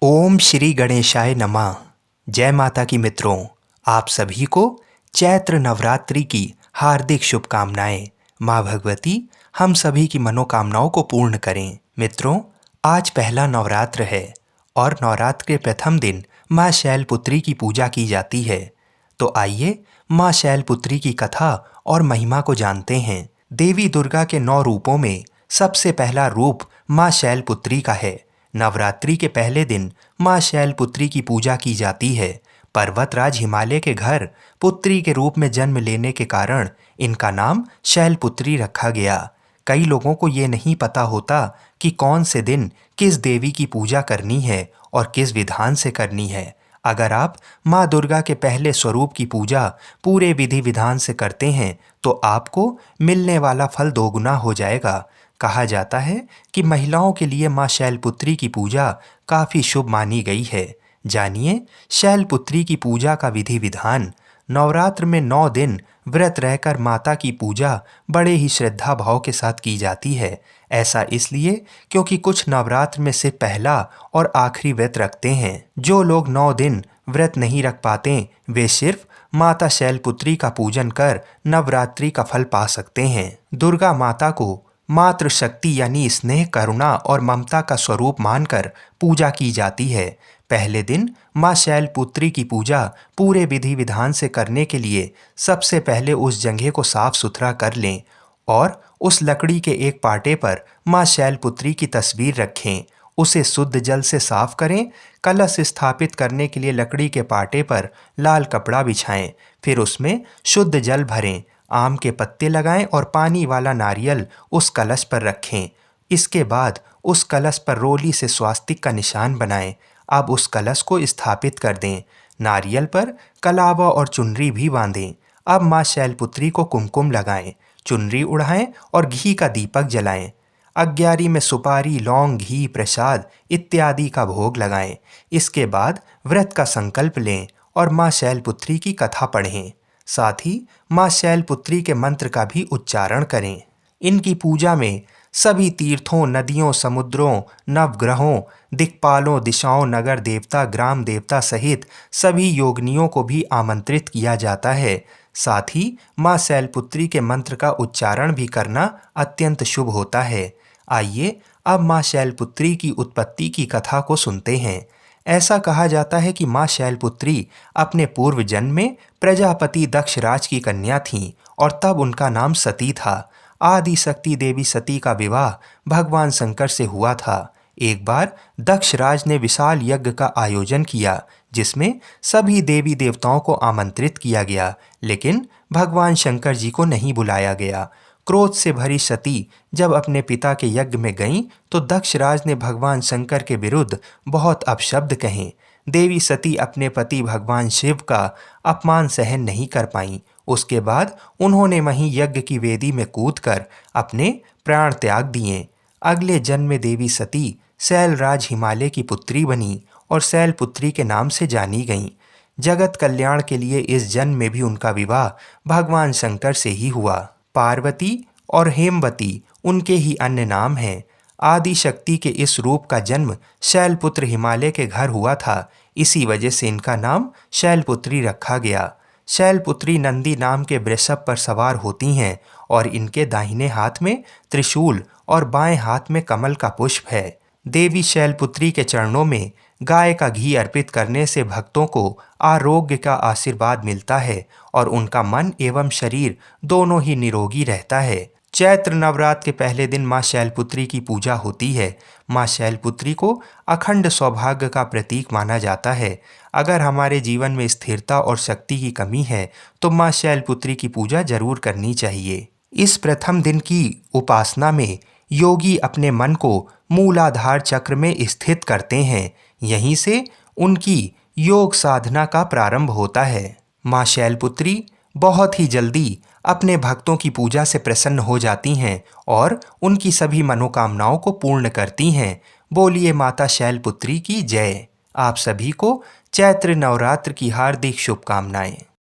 ओम श्री गणेशाय नमः। जय माता की मित्रों, आप सभी को चैत्र नवरात्रि की हार्दिक शुभकामनाएं। माँ भगवती हम सभी की मनोकामनाओं को पूर्ण करें। मित्रों, आज पहला नवरात्र है और नवरात्र के प्रथम दिन माँ शैलपुत्री की पूजा की जाती है। तो आइए माँ शैलपुत्री की कथा और महिमा को जानते हैं। देवी दुर्गा के 9 रूपों में सबसे पहला रूप माँ शैलपुत्री का है। नवरात्रि के पहले दिन माँ शैलपुत्री की पूजा की जाती है। पर्वतराज हिमालय के घर पुत्री के रूप में जन्म लेने के कारण इनका नाम शैलपुत्री रखा गया। कई लोगों को ये नहीं पता होता कि कौन से दिन किस देवी की पूजा करनी है और किस विधान से करनी है। अगर आप माँ दुर्गा के पहले स्वरूप की पूजा पूरे विधि विधान से करते हैं तो आपको मिलने वाला फल दोगुना हो जाएगा। कहा जाता है कि महिलाओं के लिए माँ शैलपुत्री की पूजा काफ़ी शुभ मानी गई है। जानिए शैलपुत्री की पूजा का विधि विधान। नवरात्र में 9 दिन व्रत रहकर माता की पूजा बड़े ही श्रद्धा भाव के साथ की जाती है। ऐसा इसलिए क्योंकि कुछ नवरात्र में से पहला और आखिरी व्रत रखते हैं। जो लोग 9 दिन व्रत नहीं रख पाते वे सिर्फ माता शैलपुत्री का पूजन कर नवरात्रि का फल पा सकते हैं। दुर्गा माता को मातृ शक्ति यानी स्नेह, करुणा और ममता का स्वरूप मानकर पूजा की जाती है। पहले दिन माँ शैलपुत्री की पूजा पूरे विधि विधान से करने के लिए सबसे पहले उस जगह को साफ सुथरा कर लें और उस लकड़ी के एक पाटे पर माँ शैलपुत्री की तस्वीर रखें। उसे शुद्ध जल से साफ करें। कलश स्थापित करने के लिए लकड़ी के पाटे पर लाल कपड़ा बिछाएं। फिर उसमें शुद्ध जल भरें। आम के पत्ते लगाएं और पानी वाला नारियल उस कलश पर रखें। इसके बाद उस कलश पर रोली से स्वास्तिक का निशान बनाएं। अब उस कलश को स्थापित कर दें। नारियल पर कलावा और चुनरी भी बांधें। अब माँ शैलपुत्री को कुमकुम लगाएं, चुनरी उड़ाएं और घी का दीपक जलाएं। अग्यारी में सुपारी, लौंग, घी, प्रसाद इत्यादि का भोग लगाएं। इसके बाद व्रत का संकल्प लें और माँ शैलपुत्री की कथा पढ़ें। साथ ही माँ शैलपुत्री के मंत्र का भी उच्चारण करें। इनकी पूजा में सभी तीर्थों, नदियों, समुद्रों, नवग्रहों, दिक्पालों, दिशाओं, नगर देवता, ग्राम देवता सहित सभी योगिनियों को भी आमंत्रित किया जाता है। साथ ही माँ शैलपुत्री के मंत्र का उच्चारण भी करना अत्यंत शुभ होता है। आइए अब माँ शैलपुत्री की उत्पत्ति की कथा को सुनते हैं। ऐसा कहा जाता है कि माँ शैलपुत्री अपने पूर्व जन्म में प्रजापति दक्षराज की कन्या थीं और तब उनका नाम सती था। आदि शक्ति देवी सती का विवाह भगवान शंकर से हुआ था। एक बार दक्षराज ने विशाल यज्ञ का आयोजन किया जिसमें सभी देवी देवताओं को आमंत्रित किया गया, लेकिन भगवान शंकर जी को नहीं बुलाया गया। क्रोध से भरी सती जब अपने पिता के यज्ञ में गईं तो दक्षराज ने भगवान शंकर के विरुद्ध बहुत अपशब्द कहे। देवी सती अपने पति भगवान शिव का अपमान सहन नहीं कर पाईं। उसके बाद उन्होंने वहीं यज्ञ की वेदी में कूदकर अपने प्राण त्याग दिए। अगले जन्म में देवी सती शैलराज हिमालय की पुत्री बनी और शैलपुत्री के नाम से जानी गईं। जगत कल्याण के लिए इस जन्म में भी उनका विवाह भगवान शंकर से ही हुआ। पार्वती और हेमवती उनके ही अन्य नाम हैं। आदि शक्ति के इस रूप का जन्म शैलपुत्र हिमालय के घर हुआ था। इसी वजह से इनका नाम शैलपुत्री रखा गया। शैलपुत्री नंदी नाम के वृषभ पर सवार होती हैं और इनके दाहिने हाथ में त्रिशूल और बाएं हाथ में कमल का पुष्प है। देवी शैलपुत्री के चरणों में गाय का घी अर्पित करने से भक्तों को आरोग्य का आशीर्वाद मिलता है और उनका मन एवं शरीर दोनों ही निरोगी रहता है। चैत्र नवरात्र के पहले दिन माँ शैलपुत्री की पूजा होती है। माँ शैलपुत्री को अखंड सौभाग्य का प्रतीक माना जाता है। अगर हमारे जीवन में स्थिरता और शक्ति की कमी है तो माँ शैलपुत्री की पूजा जरूर करनी चाहिए। इस प्रथम दिन की उपासना में योगी अपने मन को मूलाधार चक्र में स्थित करते हैं। यहीं से उनकी योग साधना का प्रारंभ होता है। माँ शैलपुत्री बहुत ही जल्दी अपने भक्तों की पूजा से प्रसन्न हो जाती हैं और उनकी सभी मनोकामनाओं को पूर्ण करती हैं। बोलिए माता शैलपुत्री की जय। आप सभी को चैत्र नवरात्र की हार्दिक शुभकामनाएं।